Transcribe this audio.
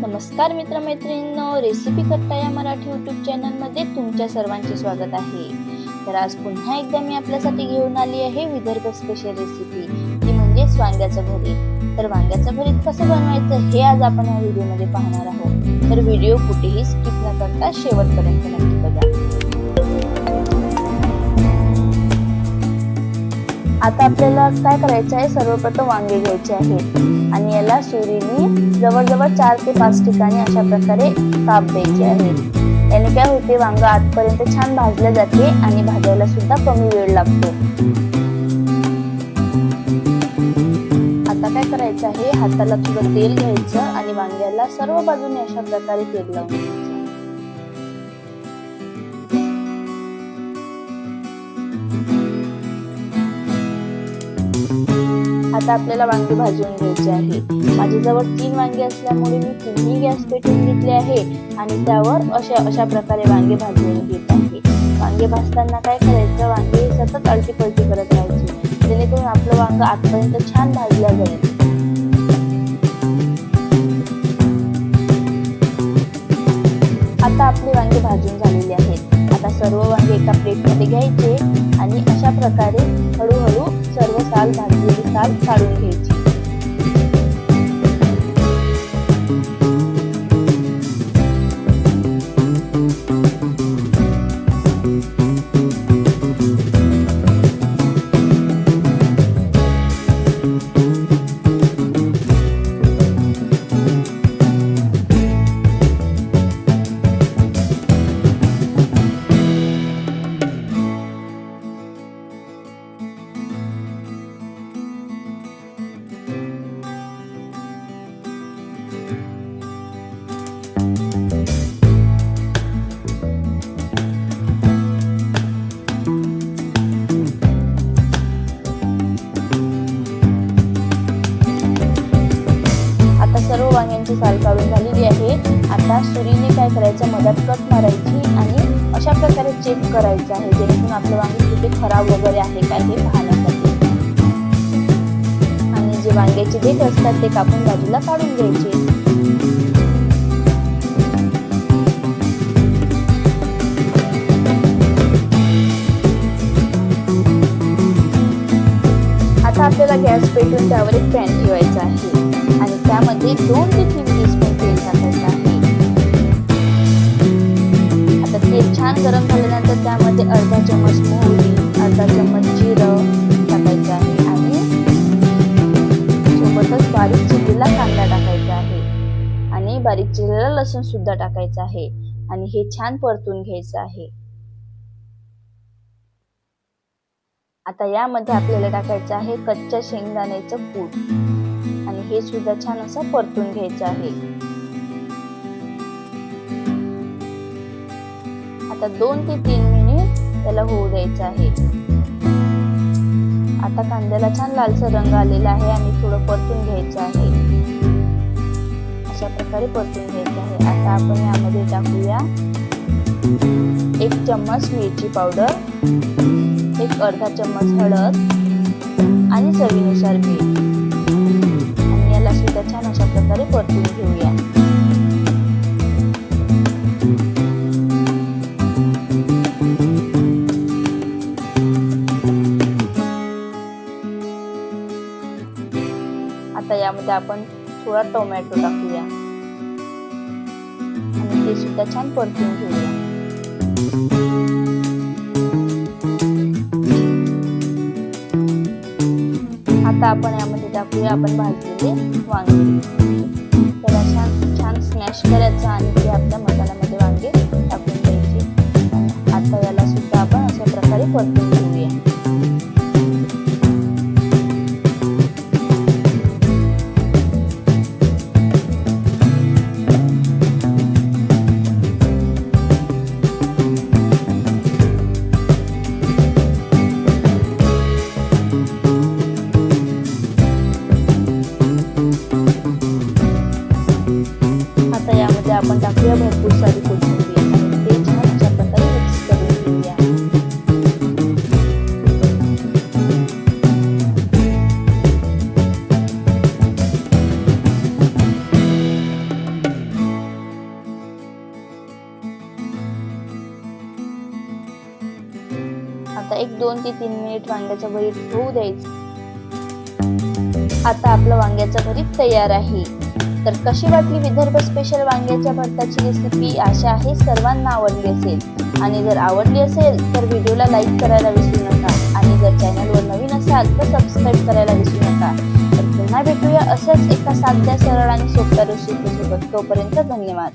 नमस्कार मित्रमैत्रिणींनो, रेसिपी कट्टा या मराठी यूट्यूब चॅनलमध्ये तुमच्या सर्वांचे स्वागत आहे। तर आज पुन्हा एकदा मी आपल्यासाठी घेऊन आली आहे विदर्भ स्पेशल रेसिपी, ती म्हणजे वांग्याचं भरीत। तर वांग्याचं भरीत कसं बनवायचं हे आज आपण या व्हिडिओमध्ये पाहणार आहोत। तर व्हिडिओ कुठेही स्किप न करता शेवटपर्यंत नक्की बघा। आता आपल्याला काय करायचं आहे, सर्वप्रथम वांगे घ्यायचे आहेत आणि याला सुरीने जवळजवळ 4 ते 5 ठिकाणी अशा प्रकारे काप द्यायचे आहेत। याने काय होते, वांग आतपर्यंत छान भाजले जाते आणि भाजायला सुद्धा कमी वेळ लागतो। आता काय करायचं आहे, हाताला थोडं तेल घ्यायचं आणि वांग्याला सर्व बाजूने अशा प्रकारे तेल लावून घ्यायचं। आता आपल्याला वांगे भाजून घ्यायचे आहे। माझ्याजवळ 3 वांगे असल्यामुळे मी तिन्ही गॅस पेटवून घेतले आहे आणि त्यावर अशा प्रकारे वांगे भाजून घेत आहे। वांगे भाजताना काय करायचं, वांगे सतत आलटी पलटी करत राहायची, जेणेकरून आपलं वांग आतपर्यंत छान भाजलं जाईल। आता आपले वांगे भाजून झालेले आहेत। आता सर्व वांगे एका प्लेटमध्ये घ्यायचे आणि अशा प्रकारे हळूहळू सर्व साल भाजलेली साल काढून घ्यायची। सर्व वांग्यांची साल काढून झालेली आहे। आता सुरीने काय करायचं, मधात कट मारायची आणि अशा प्रकारे चेक करायचं आहे, जेणेकरून आपलं वांगे कुठे खराब वगैरे आहे काय हे पाहण्यासाठी। आणि जे वांग्याचे देठ असतात ते कापून बाजूला काढून घ्यायचे। आता आपल्याला गॅस पेटवून त्यावर एक पॅन ठेवायचा आहे आणि त्यामध्ये 2 ते 3 टीस्पून तेल टाकायचं आहे। आता तेल छान गरम झाल्यानंतर त्यामध्ये अर्धा चम्मच मोहरी, अर्धा चम्मच जिरं टाकायचं आहे आणि सोबतच बारीक चिरलेला कांदा टाकायचा आहे आणि बारीक चिरलेला लसूण सुद्धा टाकायचं आहे आणि हे छान परतून घ्यायचं आहे। आता यामध्ये आपल्याला टाकायचं आहे कच्च्या शेंगदाण्याचं कूट आणि हे सुद्धा छान असं परतून घ्यायचं आहे। आता 2 ते 3 मिनिट त्याला होऊ द्यायचं आहे। आता कांद्याला छान लालसर रंग आलेला आहे आणि थोडं परतून घ्यायचं आहे। अशा प्रकारे परतून घ्यायचं आहे। आता आपण यामध्ये टाकूया 1 चम्मच मिरची पावडर, 1 अर्धा चम्मच हळद आणि चवीनुसार मीठ आणि याला सुद्धा छान अशा प्रकारे परतून घेऊया। आता यामध्ये आपण थोडा टोमॅटो टाकूया आणि ते सुद्धा छान परतून घेऊया। आता आपण यामध्ये टाकूया आपण भाजलेले वांगे, त्याला छान स्मॅश करायचं आणि ते आपल्या मसाल्यामध्ये वांगे टाकून द्यायचे। आता याला सुद्धा आपण अशा प्रकारे परतून घेऊया। आपण टाकूया भरपूर सारी कोथिंबीर आणि ते छान अशा प्रकारे मिक्स करून घेऊया। एक 2 ते 3 मिनिट वांग्याचं भरीत होऊ द्यायचं. आता आपलं वांग्याचं भरीत तयार आहे. तर कशी वाटली विदर्भ स्पेशल वांग्याच्या भरताची रेसिपी? आशा आहे सर्वांना आवडली असेल आणि जर आवडली असेल तर व्हिडिओला लाईक करायला विसरू नका आणि जर चॅनलवर नवीन असाल तर सबस्क्राईब करायला विसरू नका. तर पुन्हा भेटूया असंच एका साध्या, सरळ आणि सोप्या रेसिपी सोबत. तोपर्यंत धन्यवाद.